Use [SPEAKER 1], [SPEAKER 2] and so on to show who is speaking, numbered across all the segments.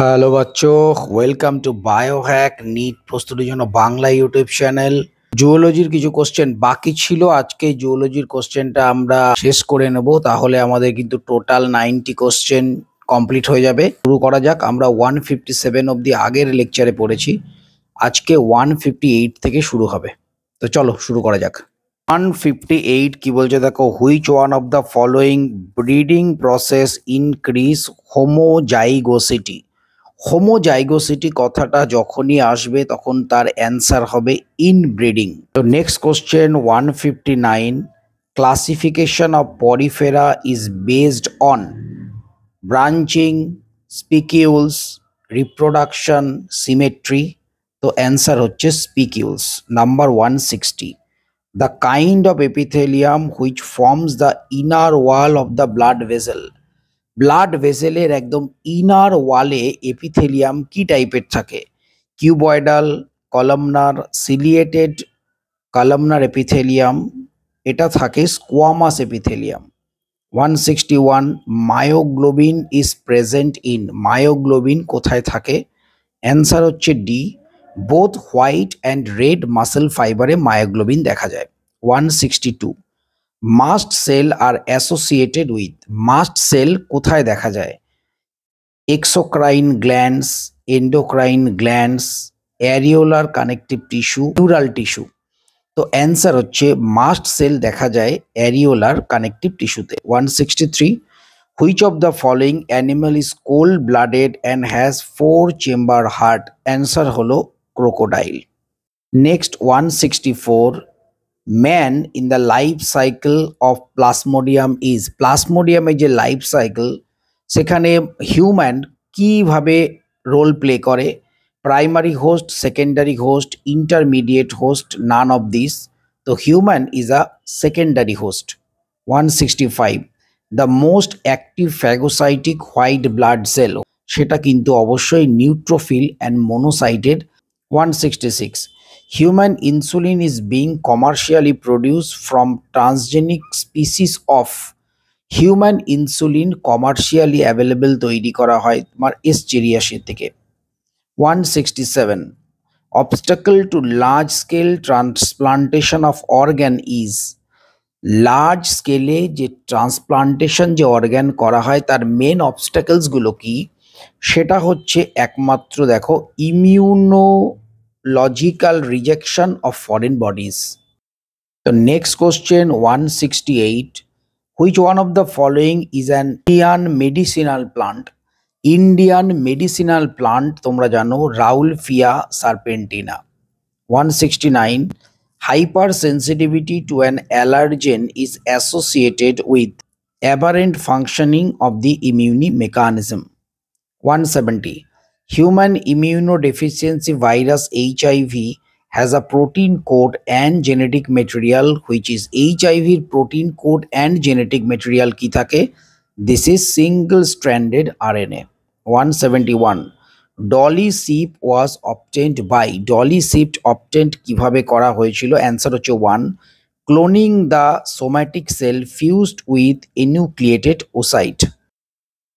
[SPEAKER 1] Hello বাচ্চো, welcome to Biohack NEET প্রস্তুতির জন্য বাংলা ইউটিউব চ্যানেল। জুওলজির কিছু কোশ্চেন বাকি ছিল, আজকে জুওলজির কোশ্চেনটা আমরা শেষ করে নেব, তাহলে আমাদের কিন্তু টোটাল 90 কোশ্চেন কমপ্লিট হয়ে যাবে। শুরু করা যাক। আমরা 157 অবধি আগের লেকচারে পড়েছি, আজকে 158 থেকে শুরু হবে। তো চলো শুরু করা যাক। 158 কি বলছে দেখো, which one of the following breeding process increase homozygosity. Homozygosity কথাটা যখনই আসবে তখন তার অ্যান্সার হবে ইনব্রিডিং। তো next question 159, classification of porifera is based on branching, spicules, reproduction, symmetry. তো অ্যান্সার হচ্ছে spicules. Number 160, the kind of epithelium which forms the inner wall of the blood vessel. Blood ভেসেলের একদম inner ওয়ালে epithelium কি টাইপের থাকে? Cuboidal, columnar, ciliated columnar epithelium, এটা থাকে squamous epithelium. 161, myoglobin is present in. Myoglobin কোথায় থাকে? অ্যান্সার হচ্ছে D, both white and red muscle ফাইবারে মায়োগ্লোবিন দেখা যায়। 162, mast cell are associated with. Mast cell কোথায় দেখা যায়? Exocrine glands, endocrine glands, areolar connective tissue, neural tissue. তো অ্যান্সার হচ্ছে মাস্ট সেল দেখা যায় অ্যারিওলার কানেকটিভ টিস্যুতে। 163, which of the following animal is cold blooded and has 4 chamber heart. Answer হলো crocodile. Next 164, man in the life cycle of plasmodium is. প্লাসমোডিয়ামের যে life cycle, সেখানে human কিভাবে role play করে? Primary host, secondary host, intermediate host, none of this. তো human is a secondary host. 165, the most active phagocytic white blood cell, সেটা কিন্তু অবশ্যই neutrophil and monocyted. 166, human insulin is being commercially produced from transgenic species of। Human insulin commercially available তৈরি করা হয় তোমার এসচেরিয়াসের থেকে। 167, obstacle to large scale transplantation of organ is. Large স্কেলে যে ট্রান্সপ্লান্টেশন যে অর্গ্যান করা হয় তার মেন অবস্টাকলসগুলো কি? সেটা হচ্ছে একমাত্র দেখো immunological rejection of foreign bodies. তো next question 168, which one of the following is an Indian medicinal plant. Indian medicinal plant তোমরা জানো রাউলফিয়া সার্পেন্টিনা। 169, hypersensitivity to an allergen is associated with aberrant functioning of the immune mechanism. 170, human immunodeficiency virus HIV has a protein code and genetic material which is HIV protein code and genetic material কি থাকে? This is single stranded RNA. 171, Dolly sheep was obtained by. Dolly sheep obtained কিভাবে করা হয়েছিল? Answer হচ্ছে 1, cloning the somatic cell fused with enucleated oocyte.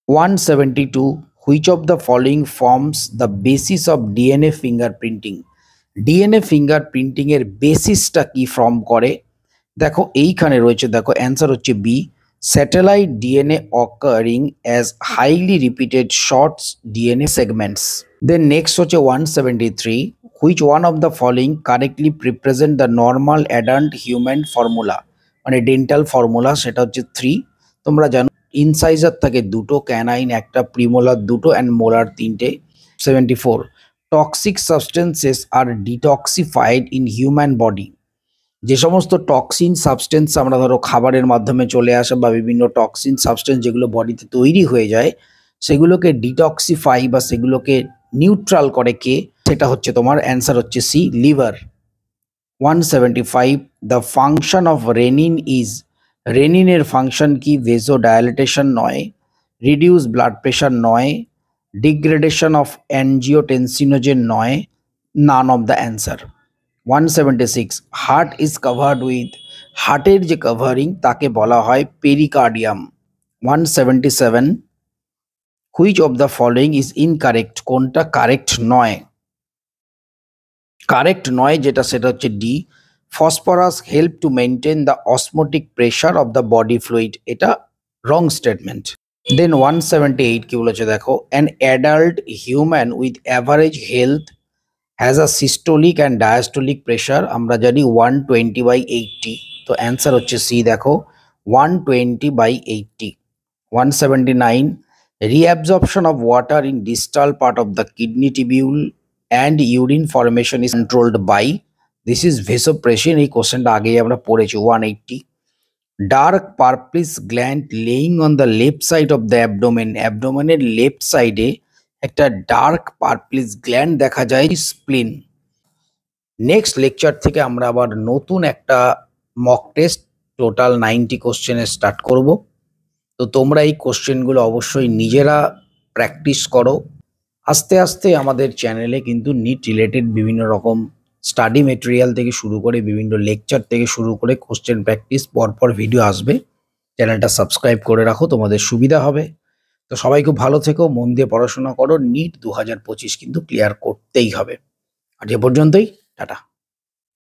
[SPEAKER 1] 172, which of the following forms the basis of DNA fingerprinting. DNA fingerprinting এর বেসিসটা কি form করে? দেখো এইখানে রয়েছে, দেখো অ্যান্সার হচ্ছে B, satellite DNA occurring as highly repeated shorts DNA segments. Then next হচ্ছে 173, which one of the following correctly represent the normal adult human formula, মানে ডেন্টাল ফর্মুলা, সেটা হচ্ছে 3। তোমরা জানো ইনসাইজার থাকে দুটো, ক্যানাইন একটা, প্রিমোলার দুটো অ্যান্ড মোলার তিনটে। 74, toxic substances are detoxified in human body. যে সমস্ত টক্সিন সাবস্টেন্স আমরা ধরো খাবারের মাধ্যমে চলে আসে বা বিভিন্ন টক্সিন সাবস্টেন্স যেগুলো বডিতে তৈরি হয়ে যায়, সেগুলোকে ডিটক্সিফাই বা সেগুলোকে নিউট্রাল করে কে? সেটা হচ্ছে তোমার অ্যান্সার হচ্ছে C, liver. 175, the function of renin is. রেনিনের ফাংশন কি? ভেজো ডায়ালিটেশন নয়, রিডিউস ব্লাড প্রেশার নয়, ডিগ্রেডেশন অফ অ্যানজিওটেনসিনোজেন নয়, none of the answer. 176, heart is covered with. হার্টের যে কাভারিং তাকে বলা হয় pericardium. 177, which of the following is incorrect, কোনটা কারেক্ট নয়? কারেক্ট নয় যেটা সেটা হচ্ছে D, phosphorus help to maintain the osmotic pressure of the body fluid, এটা রং স্টেটমেন্ট। দেন 178 কি বলেছে দেখো, an adult human with average health has a systolic and diastolic pressure, আমরা জানি 120/80, তো অ্যান্সার হচ্ছে সি দেখো 120/80। 179, reabsorption of water in distal part of the kidney tubule and urine formation is controlled by, this is vasopressin, এই কোশ্চেনটা আগেই আমরা পড়েছি। 180, dark purplish gland laying on the left side of the abdomen, অ্যাবডোমেনের left সাইডে একটা dark purplish gland দেখা যায়, স্প্লিন। নেক্সট লেকচার থেকে আমরা আবার নতুন একটা মক টেস্ট টোটাল 90 কোশ্চেনের স্টার্ট করব। তো তোমরা এই কোশ্চেনগুলো অবশ্যই নিজেরা প্র্যাকটিস করো। আস্তে আস্তে আমাদের চ্যানেলে কিন্তু নিট রিলেটেড বিভিন্ন রকম স্টাডি মেটেরিয়াল থেকে শুরু করে বিভিন্ন লেকচার থেকে শুরু করে কোশ্চেন প্র্যাকটিস পরপর ভিডিও আসবে। চ্যানেলটা সাবস্ক্রাইব করে রাখো, তোমাদের সুবিধা হবে। তো সবাই খুব ভালো থেকো, মন দিয়ে পড়াশোনা করো, নিট 2025 কিন্তু ক্লিয়ার করতেই হবে। আজ এ পর্যন্তই, টাটা।